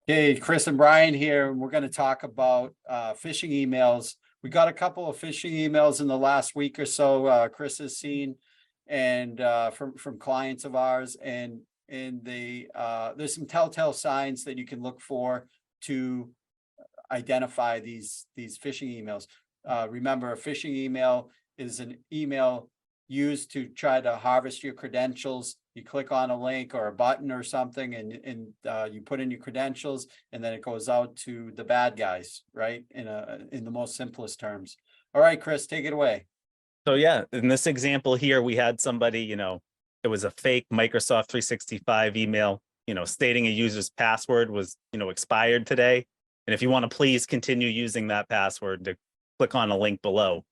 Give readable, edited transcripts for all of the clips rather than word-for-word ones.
Hey, Chris and Brian here. We're going to talk about phishing emails. We got a couple of phishing emails in the last week or so. Chris has seen, and from clients of ours, and there's some telltale signs that you can look for to identify these phishing emails. Remember, a phishing email is an email used to try to harvest your credentials. You click on a link or a button or something, and you put in your credentials, and then it goes out to the bad guys, right? In the most simplest terms. All right, Chris, take it away. So yeah, in this example here, we had somebody, it was a fake Microsoft 365 email, stating a user's password was, expired today. And if you want to please continue using that password, to click on a link below.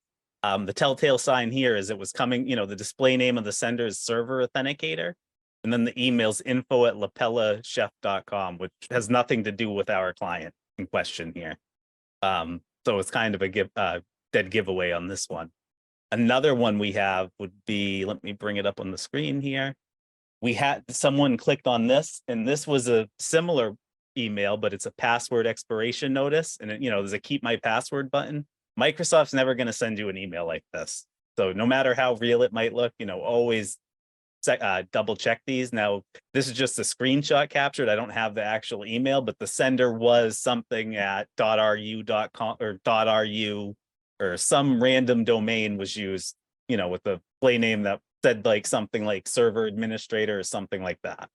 The telltale sign here is it was coming, the display name of the sender is server authenticator. And then the email's info@lapellachef.com, which has nothing to do with our client in question here. So it's kind of a dead giveaway on this one. Another one we have would be, let me bring it up on the screen here. We had someone clicked on this, and this was a similar email, but it's a password expiration notice. And there's a keep my password button. Microsoft's never going to send you an email like this. So no matter how real it might look, always double check these. Now, this is just a screenshot captured. I don't have the actual email, but the sender was something at .ru.com or .ru, or some random domain was used, with the play name that said like something like server administrator or something like that.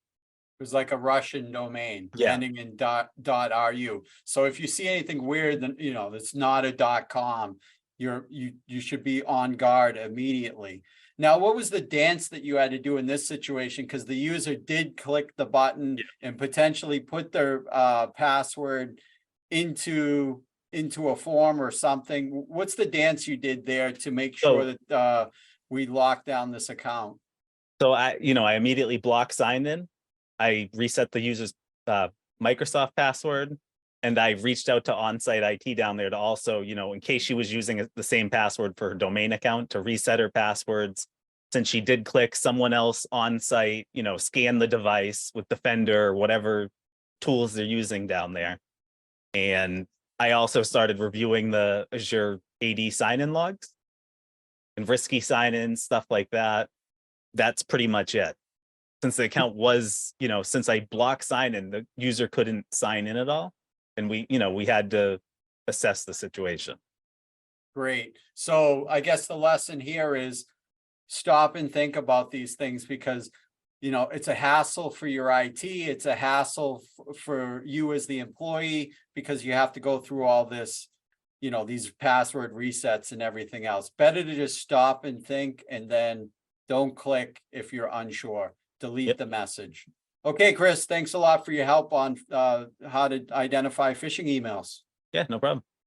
It was like a Russian domain Yeah. ending in .ru. So if you see anything weird, then that's not a .com, you should be on guard immediately. Now, what was the dance that you had to do in this situation? Because the user did click the button and potentially put their password into a form or something. What's the dance you did there to make sure that we lock down this account? So I immediately block sign in. I reset the user's Microsoft password, and I reached out to on-site IT down there to also, in case she was using the same password for her domain account, to reset her passwords. Since she did click, someone else on site, scan the device with Defender or whatever tools they're using down there. And I also started reviewing the Azure AD sign-in logs and risky sign-in, stuff like that. That's pretty much it. Since the account was, since I blocked sign-in, the user couldn't sign in at all. And we had to assess the situation. Great. So I guess the lesson here is stop and think about these things, because it's a hassle for your IT. It's a hassle for you as the employee, because you have to go through all this, these password resets and everything else. Better to just stop and think, and then don't click if you're unsure. Delete the message. Okay, Chris, thanks a lot for your help on how to identify phishing emails. Yeah, no problem.